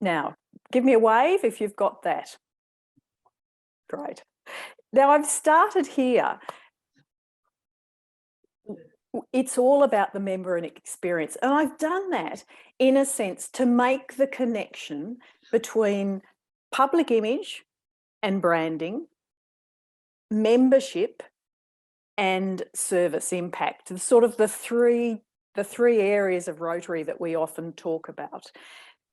Now, give me a wave if you've got that. Great. Now, I've started here. It's all about the member and experience. And I've done that, in a sense, to make the connection between public image and branding, membership and service impact, sort of the three areas of Rotary that we often talk about.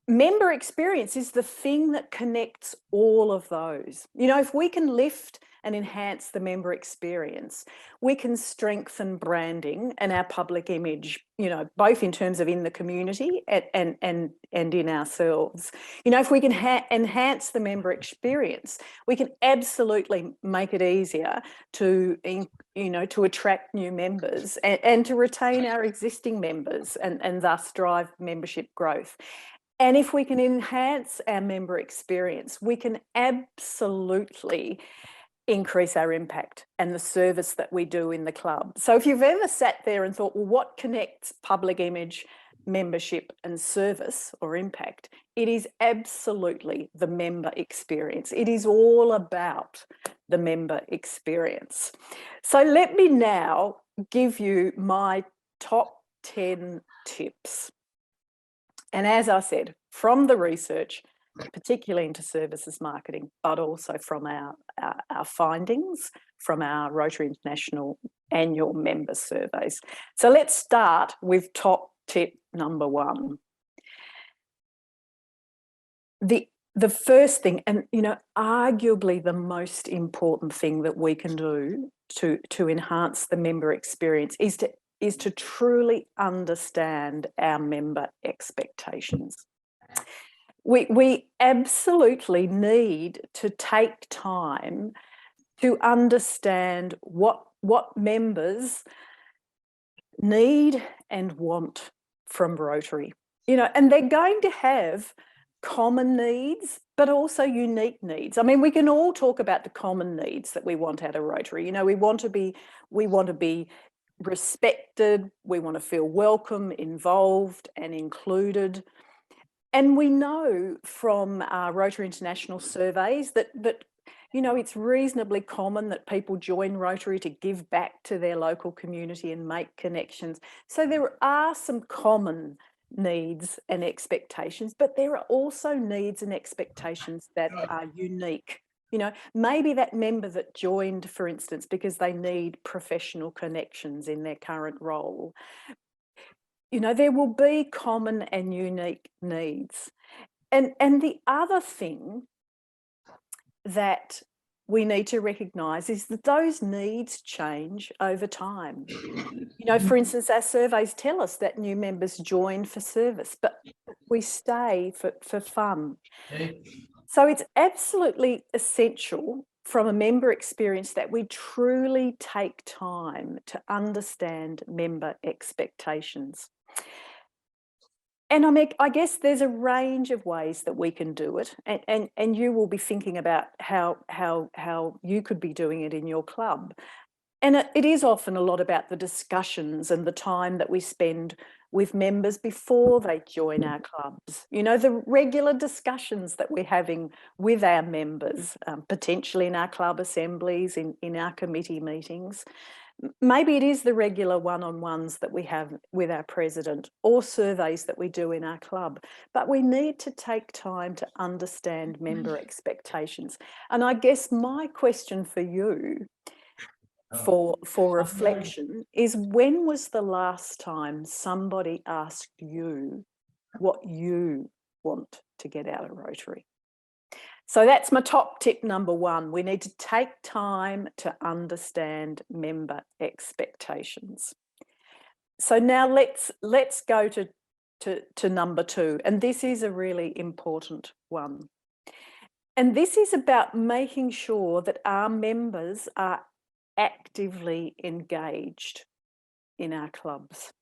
Member experience is the thing that connects all of those. You know, if we can lift and enhance the member experience, we can strengthen branding and our public image, you know, both in terms of in the community and in ourselves. You know, if we can enhance the member experience, we can absolutely make it easier to, you know, to attract new members and to retain our existing members and thus drive membership growth. And if we can enhance our member experience, we can absolutely increase our impact and the service that we do in the club. So if you've ever sat there and thought, well, what connects public image, membership and service or impact? It is absolutely the member experience. It is all about the member experience. So let me now give you my top 10 tips. And as I said, from the research, particularly into services marketing, but also from our findings from our Rotary International annual member surveys. So let's start with top tip number 1. The first thing, and you know, arguably the most important thing that we can do to enhance the member experience is to truly understand our member expectations. We absolutely need to take time to understand what members need and want from Rotary. You know, and they're going to have common needs, but also unique needs. I mean, we can all talk about the common needs that we want out of Rotary. You know, we want to be respected, we want to feel welcome, involved and included. And we know from our Rotary International surveys that you know, it's reasonably common that people join Rotary to give back to their local community and make connections. So there are some common needs and expectations, but there are also needs and expectations that are unique. You know, maybe that member that joined, for instance, because they need professional connections in their current role. You know, there will be common and unique needs. And the other thing that we need to recognise is that those needs change over time. You know, for instance, our surveys tell us that new members join for service, but we stay for fun. So it's absolutely essential from a member experience that we truly take time to understand member expectations. And I guess there's a range of ways that we can do it, and you will be thinking about how you could be doing it in your club. And it is often a lot about the discussions and the time that we spend with members before they join our clubs. You know, the regular discussions that we're having with our members, potentially in our club assemblies, in our committee meetings. Maybe it is the regular one-on-ones that we have with our president or surveys that we do in our club, but we need to take time to understand member expectations. And I guess my question for you for reflection is, when was the last time somebody asked you what you want to get out of Rotary? So that's my top tip number 1. We need to take time to understand member expectations. So now let's go to number 2, and this is a really important one. And this is about making sure that our members are actively engaged in our clubs.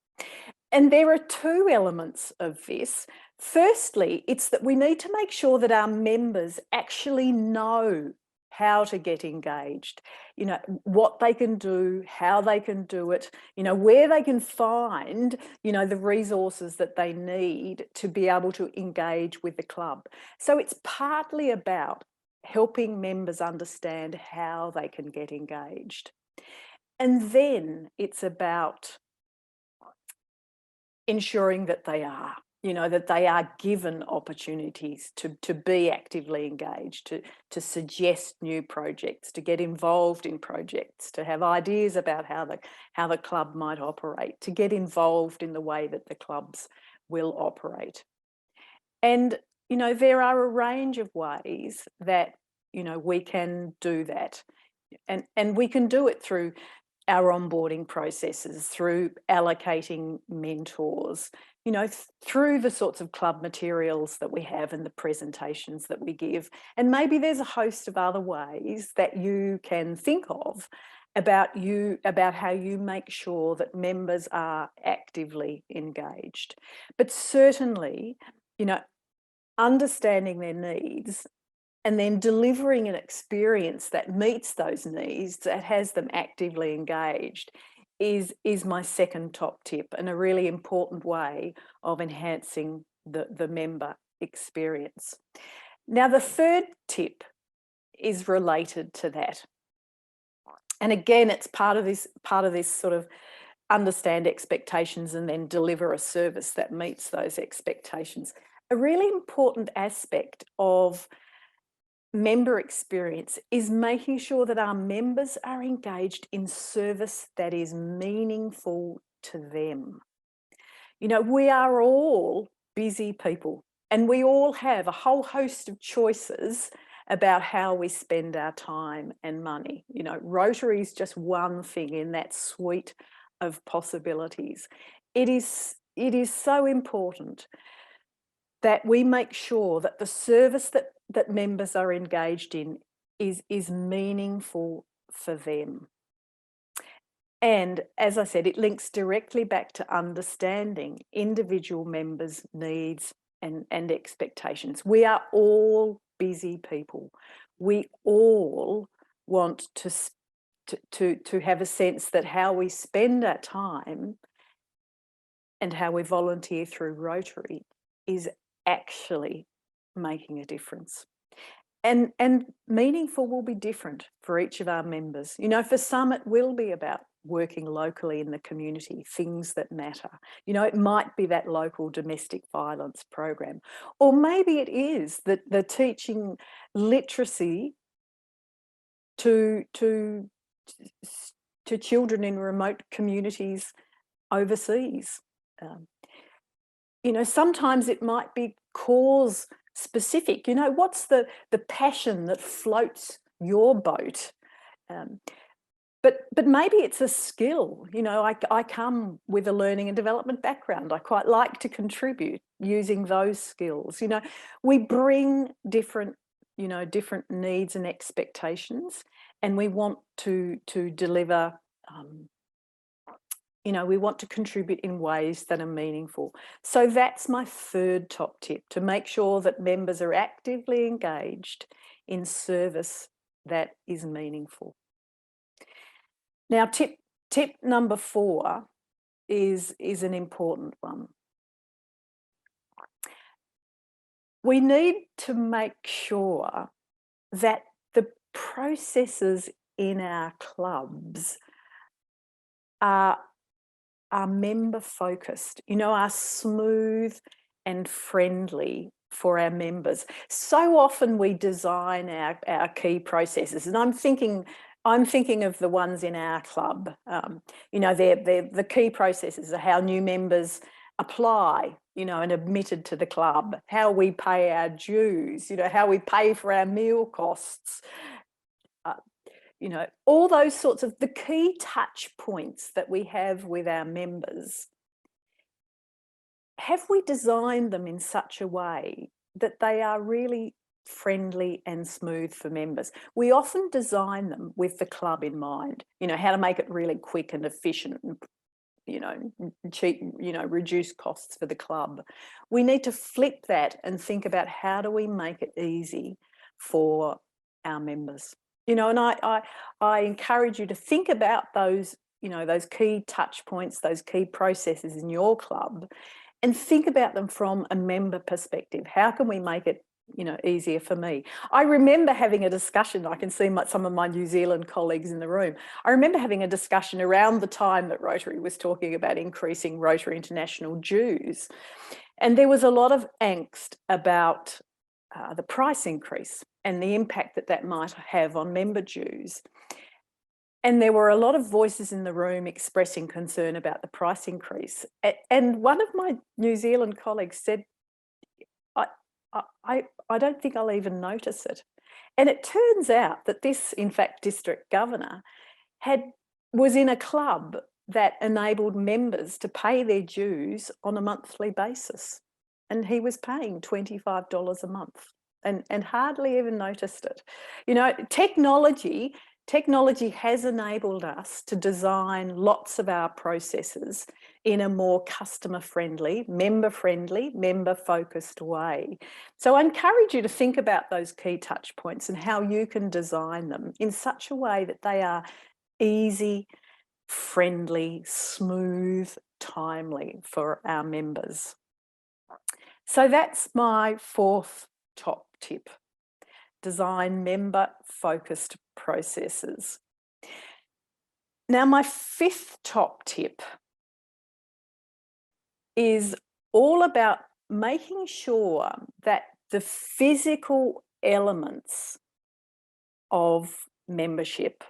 And there are 2 elements of this. Firstly, it's that we need to make sure that our members actually know how to get engaged, you know, what they can do, how they can do it, you know, where they can find, you know, the resources that they need to be able to engage with the club. So it's partly about helping members understand how they can get engaged. And then it's about ensuring that they are, you know, that they are given opportunities to be actively engaged, to suggest new projects, to get involved in projects, to have ideas about how the club might operate, to get involved in the way that the clubs will operate. And, you know, there are a range of ways that, you know, we can do that. And we can do it through our onboarding processes, through allocating mentors, you know, through the sorts of club materials that we have and the presentations that we give. And maybe there's a host of other ways that you can think of about how you make sure that members are actively engaged. But certainly, you know, understanding their needs and then delivering an experience that meets those needs, that has them actively engaged, is my second top tip, and a really important way of enhancing the member experience. Now, the third tip is related to that. And again, it's part of this sort of understand expectations and then deliver a service that meets those expectations. A really important aspect of member experience is making sure that our members are engaged in service that is meaningful to them. You know, we are all busy people and we all have a whole host of choices about how we spend our time and money. You know, Rotary is just one thing in that suite of possibilities. It is so important that we make sure that the service that members are engaged in is meaningful for them. And as I said, it links directly back to understanding individual members' needs and expectations. We are all busy people. We all want to have a sense that how we spend our time and how we volunteer through Rotary is actually making a difference. And meaningful will be different for each of our members. You know, for some it will be about working locally in the community, things that matter. You know, it might be that local domestic violence program, or maybe it is that the teaching literacy to children in remote communities overseas. You know, sometimes it might be cause specific. You know, what's the passion that floats your boat? But maybe it's a skill. You know, I come with a learning and development background. I quite like to contribute using those skills. You know, we bring different needs and expectations, and we want to deliver. You know, we want to contribute in ways that are meaningful. So that's my third top tip, to make sure that members are actively engaged in service that is meaningful. Now, tip number 4 is an important one. We need to make sure that the processes in our clubs are member focused, you know, are smooth and friendly for our members. So often we design our key processes, and I'm thinking of the ones in our club. You know, the key processes are how new members apply, you know, and admitted to the club, how we pay our dues, you know, how we pay for our meal costs, you know, all those sorts of the key touch points that we have with our members. Have we designed them in such a way that they are really friendly and smooth for members? We often design them with the club in mind, you know, how to make it really quick and efficient and, you know, cheap, you know, reduce costs for the club. We need to flip that and think about how do we make it easy for our members. You know, and I encourage you to think about those, you know, those key touch points, those key processes in your club, and think about them from a member perspective. How can we make it, you know, easier for me? I remember having a discussion. I can see some of my New Zealand colleagues in the room. I remember having a discussion around the time that Rotary was talking about increasing Rotary International dues. And there was a lot of angst about the price increase and the impact that that might have on member dues. And there were a lot of voices in the room expressing concern about the price increase. And one of my New Zealand colleagues said, I don't think I'll even notice it. And it turns out that this, in fact, district governor was in a club that enabled members to pay their dues on a monthly basis. And he was paying $25 a month and hardly even noticed it. You know, technology has enabled us to design lots of our processes in a more customer-friendly, member-friendly, member-focused way. So I encourage you to think about those key touch points and how you can design them in such a way that they are easy, friendly, smooth, timely for our members. So that's my fourth top tip. Design member-focused processes. Now, my fifth top tip is all about making sure that the physical elements of membership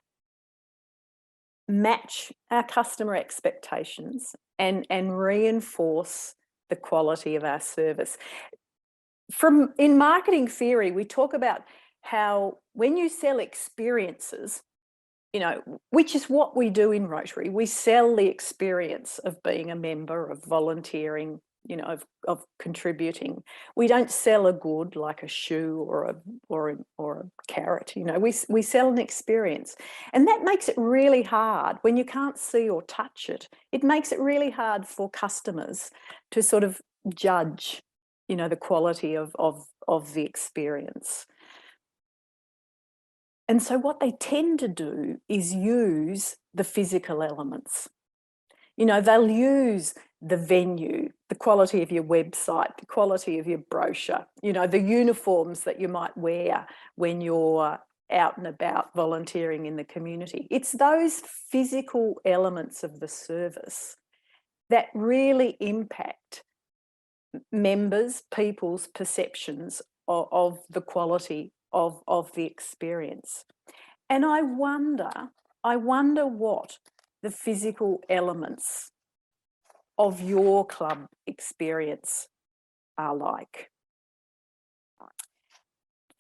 match our customer expectations and reinforce the quality of our service. In marketing theory, we talk about how when you sell experiences, you know, which is what we do in Rotary, we sell the experience of being a member, of volunteering, you know, of contributing. We don't sell a good like a shoe or a carrot. You know, we sell an experience, and that makes it really hard when you can't see or touch it. It makes it really hard for customers to sort of judge, you know, the quality of the experience. And so what they tend to do is use the physical elements. You know, they'll use the venue, the quality of your website, the quality of your brochure, you know, the uniforms that you might wear when you're out and about volunteering in the community. It's those physical elements of the service that really impact members, people's perceptions of the quality of the experience. And I wonder what the physical elements of your club experience are like.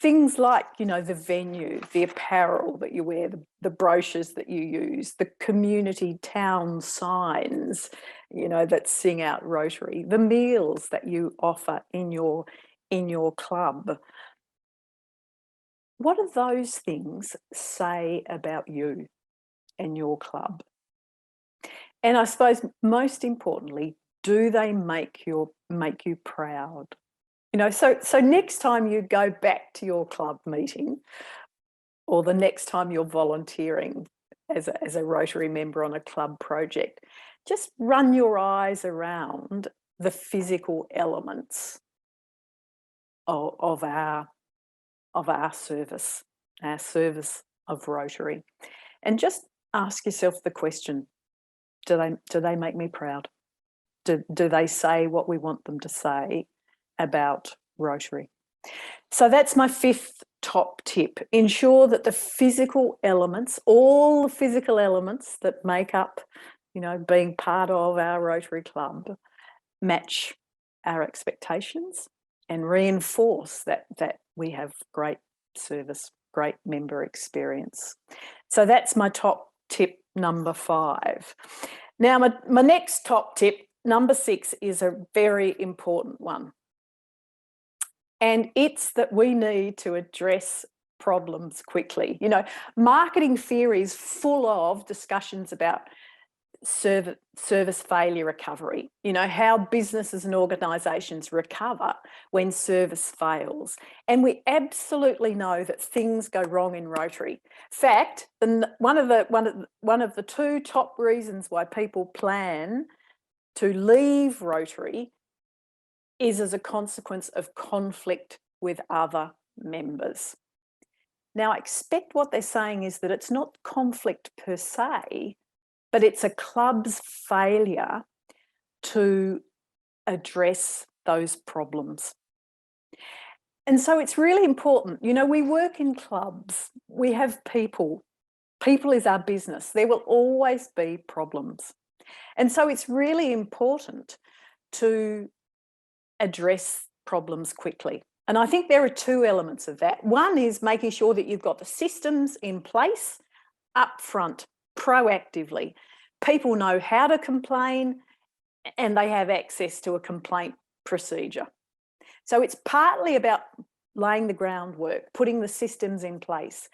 Things like, you know, the venue, the apparel that you wear, the brochures that you use, the community town signs, you know, that sing out Rotary, the meals that you offer in your club. What do those things say about you and your club? And I suppose most importantly, do they make you proud? You know, so next time you go back to your club meeting, or the next time you're volunteering as a Rotary member on a club project, just run your eyes around the physical elements of our service, our service of Rotary, and just ask yourself the question: do they make me proud? Do they say what we want them to say about Rotary? So that's my fifth top tip. Ensure that the physical elements, all the physical elements that make up, you know, being part of our Rotary Club, match our expectations and reinforce that we have great service, great member experience. So that's my top tip number 5. Now, my next top tip, number 6, is a very important one. And it's that we need to address problems quickly. You know, marketing theory is full of discussions about service failure recovery, you know, how businesses and organisations recover when service fails. And we absolutely know that things go wrong in Rotary. In fact, one of the two top reasons why people plan to leave Rotary is as a consequence of conflict with other members. Now, I expect what they're saying is that it's not conflict per se, but it's a club's failure to address those problems. And so it's really important. You know, we work in clubs, we have people. People is our business. There will always be problems. And so it's really important to address problems quickly. And I think there are two elements of that. One is making sure that you've got the systems in place up front, proactively. People know how to complain and they have access to a complaint procedure. So it's partly about laying the groundwork, putting the systems in place,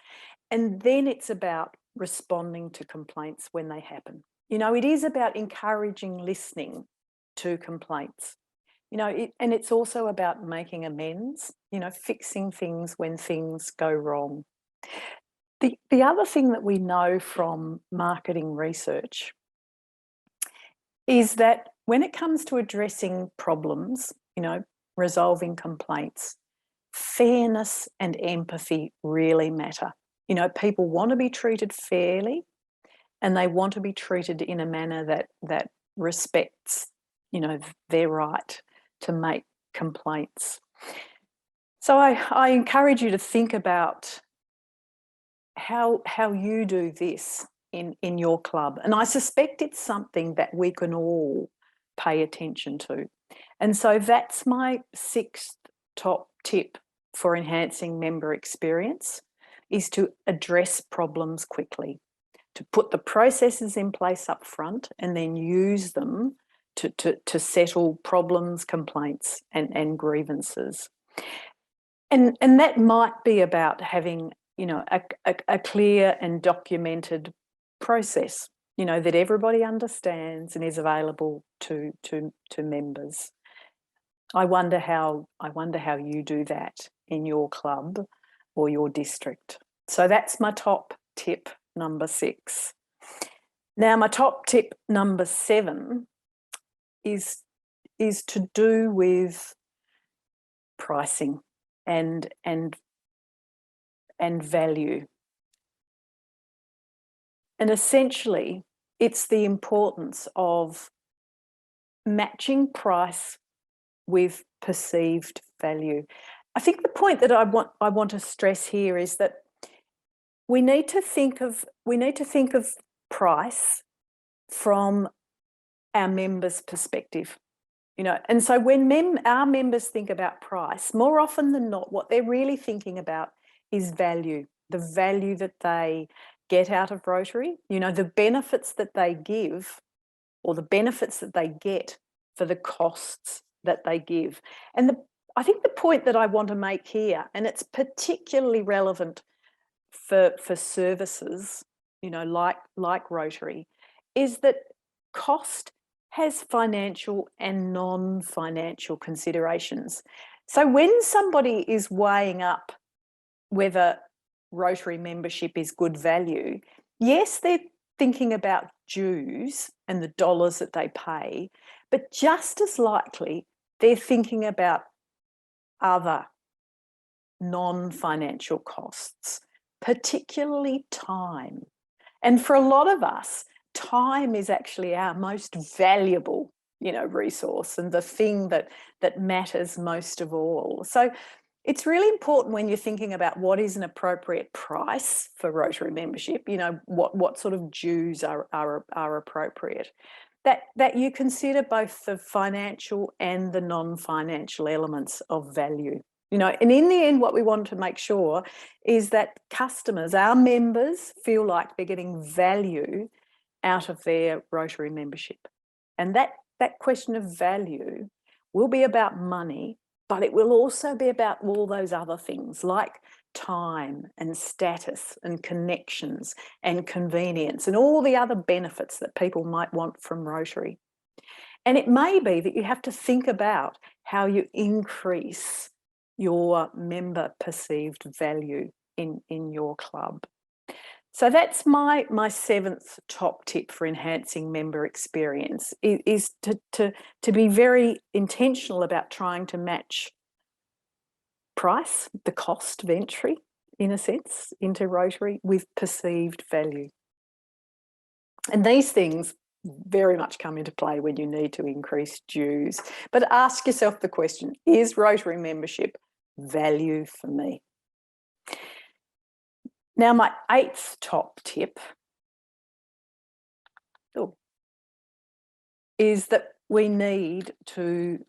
and then it's about responding to complaints when they happen. You know, it is about encouraging listening to complaints. You know, and it's also about making amends, you know, fixing things when things go wrong. The other thing that we know from marketing research is that when it comes to addressing problems, you know, resolving complaints, fairness and empathy really matter. You know, people want to be treated fairly and they want to be treated in a manner that respects, you know, their right to make complaints. So I encourage you to think about how you do this in your club. And I suspect it's something that we can all pay attention to. And so that's my sixth top tip for enhancing member experience, is to address problems quickly, to put the processes in place up front and then use them to settle problems, complaints and grievances. And that might be about having, you know, a clear and documented process, you know, that everybody understands and is available to members. I wonder how you do that in your club or your district. So that's my top tip number 6. Now, my top tip number 7 is to do with pricing and value. And essentially, it's the importance of matching price with perceived value. I think the point that I want to stress here is that we need to think of price from our members' perspective. You know, and so when our members think about price, more often than not, what they're really thinking about is value, the value that they get out of Rotary, you know, the benefits that they give or the benefits that they get for the costs that they give. And I think the point that I want to make here, and it's particularly relevant for services, you know, like Rotary, is that cost has financial and non-financial considerations. So when somebody is weighing up whether Rotary membership is good value, yes, they're thinking about dues and the dollars that they pay, but just as likely they're thinking about other non-financial costs, particularly time. And for a lot of us, time is actually our most valuable, you know, resource and the thing that matters most of all. So it's really important when you're thinking about what is an appropriate price for Rotary membership, you know, what sort of dues are appropriate, that you consider both the financial and the non-financial elements of value. You know, and in the end, what we want to make sure is that customers, our members, feel like they're getting value out of their Rotary membership. And that question of value will be about money, but it will also be about all those other things like time and status and connections and convenience and all the other benefits that people might want from Rotary. And it may be that you have to think about how you increase your member perceived value in your club. So that's my seventh top tip for enhancing member experience, is to be very intentional about trying to match price, the cost of entry, in a sense, into Rotary with perceived value. And these things very much come into play when you need to increase dues. But ask yourself the question, is Rotary membership value for me? Now, my eighth top tip is that we need to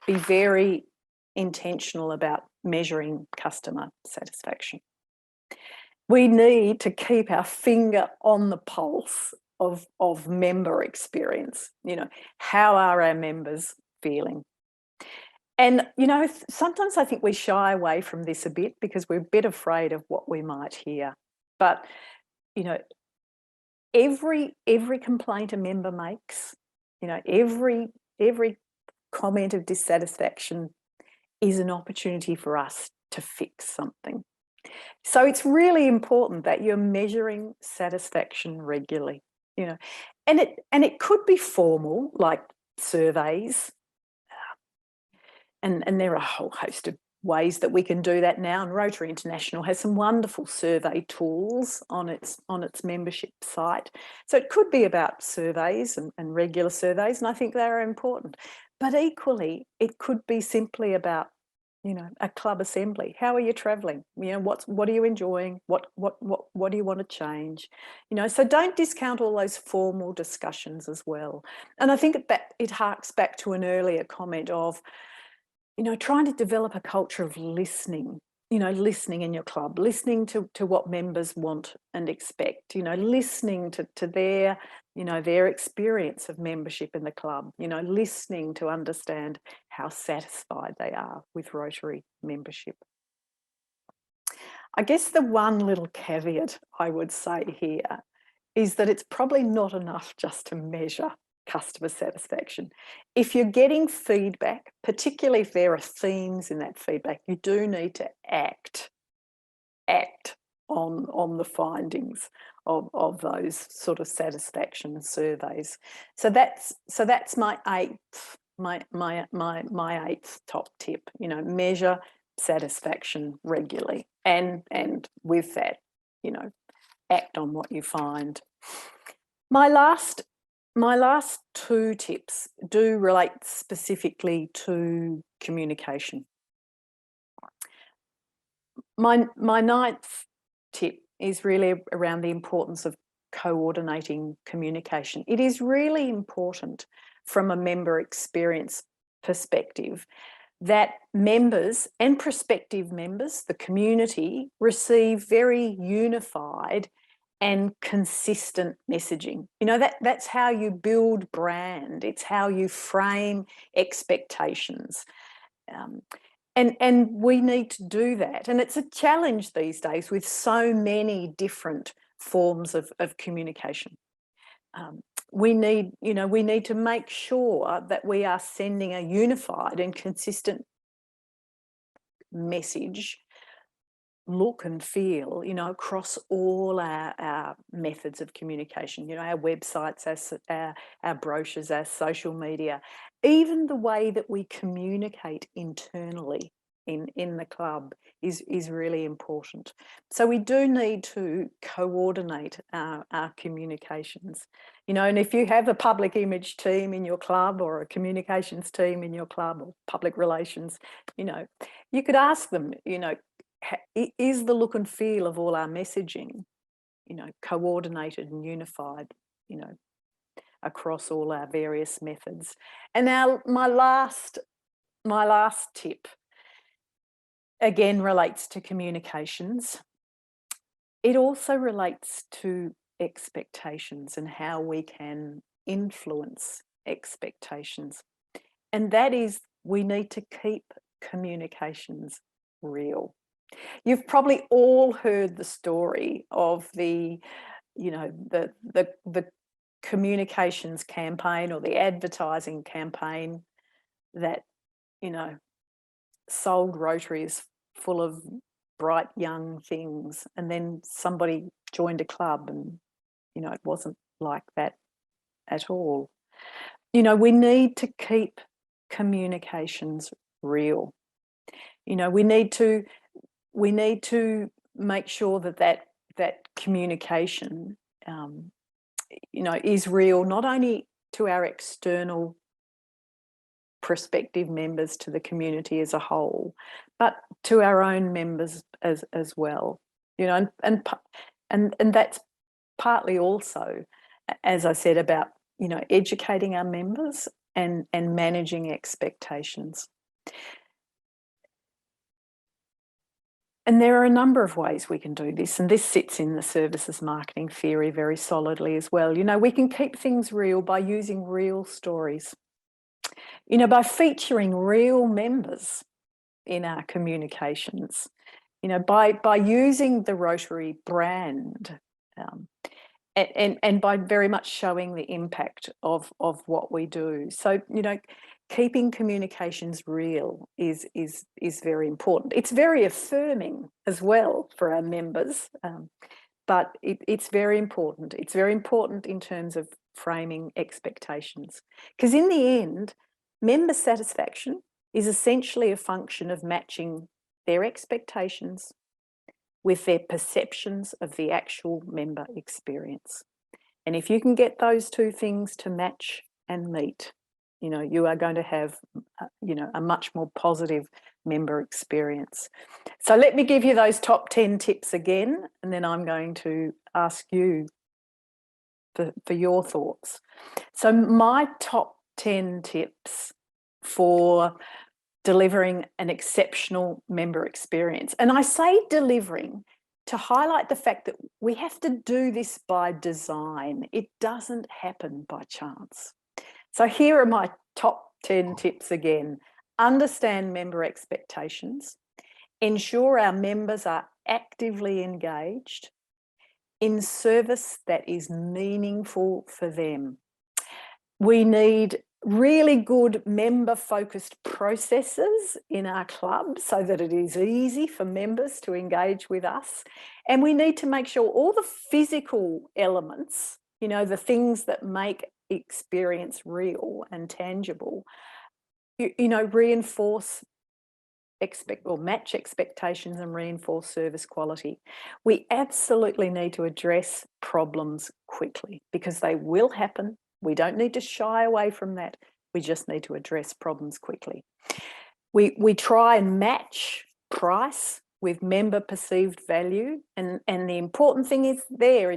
be very intentional about measuring customer satisfaction. We need to keep our finger on the pulse of member experience. You know, how are our members feeling? And, you know, sometimes I think we shy away from this a bit because we're a bit afraid of what we might hear. But, you know, every complaint a member makes, you know, every comment of dissatisfaction is an opportunity for us to fix something. So it's really important that you're measuring satisfaction regularly, you know, and it could be formal, like surveys, and there are a whole host of ways that we can do that now. And Rotary International has some wonderful survey tools on its membership site. So it could be about surveys and regular surveys, and I think they're important. But equally, it could be simply about, you know, a club assembly. How are you travelling? You know, what are you enjoying? What do you want to change? You know, so don't discount all those formal discussions as well. And I think that it harks back to an earlier comment of, you know, trying to develop a culture of listening, you know, listening in your club, listening to what members want and expect, you know, listening to their, you know, their experience of membership in the club, you know, listening to understand how satisfied they are with Rotary membership. I guess the one little caveat I would say here is that it's probably not enough just to measure customer satisfaction. If you're getting feedback, particularly if there are themes in that feedback, you do need to act on the findings of those sort of satisfaction surveys. So that's my eighth top tip. You know, measure satisfaction regularly, and with that, you know, act on what you find. My last two tips do relate specifically to communication. My ninth tip is really around the importance of coordinating communication. It is really important from a member experience perspective that members and prospective members, the community, receive very unified and consistent messaging. You know, that's how you build brand. It's how you frame expectations. And we need to do that. And it's a challenge these days with so many different forms of communication. We need to make sure that we are sending a unified and consistent message, look and feel, you know, across all our methods of communication, you know, our websites, our brochures, our social media, even the way that we communicate internally in the club is really important. So we do need to coordinate our communications, you know, and if you have a public image team in your club or a communications team in your club or public relations, you know, you could ask them, you know, is the look and feel of all our messaging, you know, coordinated and unified, you know, across all our various methods. And now my last tip again relates to communications. It also relates to expectations and how we can influence expectations. And that is, we need to keep communications real. You've probably all heard the story of the communications campaign or the advertising campaign that, sold Rotaries full of bright young things, and then somebody joined a club and, it wasn't like that at all. We need to keep communications real. We need to make sure that communication, is real, not only to our external prospective members, to the community as a whole, but to our own members as well. And that's partly also, as I said, about educating our members and managing expectations. And there are a number of ways we can do this, and this sits in the services marketing theory very solidly as well. We can keep things real by using real stories, by featuring real members in our communications, by using the Rotary brand, and by very much showing the impact of what we do. So, keeping communications real is very important. It's very affirming as well for our members, but it's very important. It's very important in terms of framing expectations, because in the end, member satisfaction is essentially a function of matching their expectations with their perceptions of the actual member experience. And if you can get those two things to match and meet, you are going to have, a much more positive member experience. So let me give you those top 10 tips again, and then I'm going to ask you for your thoughts. So my top 10 tips for delivering an exceptional member experience. And I say delivering to highlight the fact that we have to do this by design. It doesn't happen by chance. So here are my top 10 tips again. Understand member expectations. Ensure our members are actively engaged in service that is meaningful for them. We need really good member-focused processes in our club so that it is easy for members to engage with us. And we need to make sure all the physical elements, the things that make experience real and tangible, reinforce or match expectations and reinforce service quality. We absolutely need to address problems quickly, because they will happen. We don't need to shy away from that. We just need to address problems quickly. We try and match price with member perceived value. And the important thing is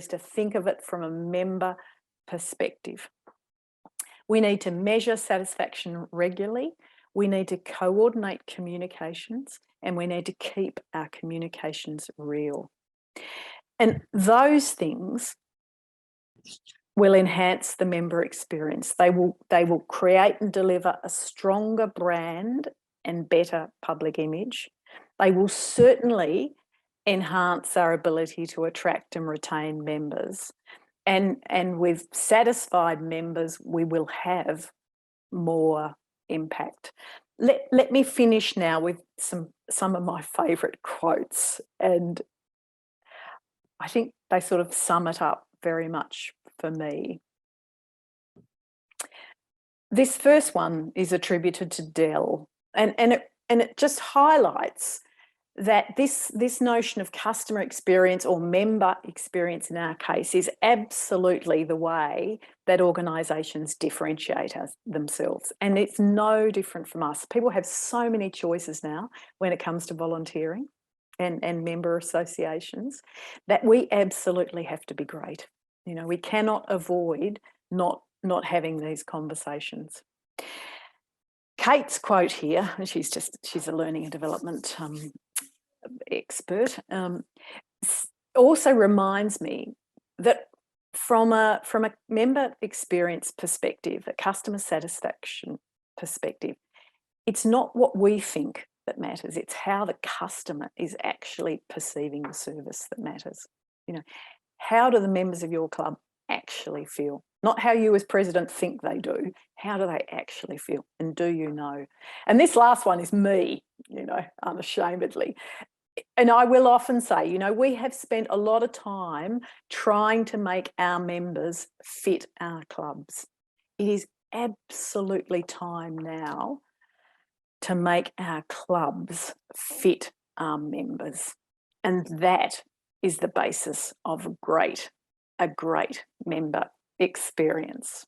to think of it from a member perspective. We need to measure satisfaction regularly. We need to coordinate communications, and we need to keep our communications real. And those things will enhance the member experience. They will create and deliver a stronger brand and better public image. They will certainly enhance our ability to attract and retain members. And with satisfied members, we will have more impact. Let me finish now with some of my favourite quotes, and I think they sort of sum it up very much for me. This first one is attributed to Dell, and it just highlights that this notion of customer experience, or member experience in our case, is absolutely the way that organisations differentiate themselves. And it's no different from us. People have so many choices now when it comes to volunteering and member associations, that we absolutely have to be great. We cannot avoid not having these conversations. Kate's quote here, she's a learning and development expert, also reminds me that from a member experience perspective, a customer satisfaction perspective, it's not what we think that matters. It's how the customer is actually perceiving the service that matters. You know, how do the members of your club actually feel? Not how you as president think they do. How do they actually feel? And do you know? And this last one is me, you know, unashamedly. And I will often say, you know, we have spent a lot of time trying to make our members fit our clubs. It is absolutely time now to make our clubs fit our members. And that is the basis of a great member experience.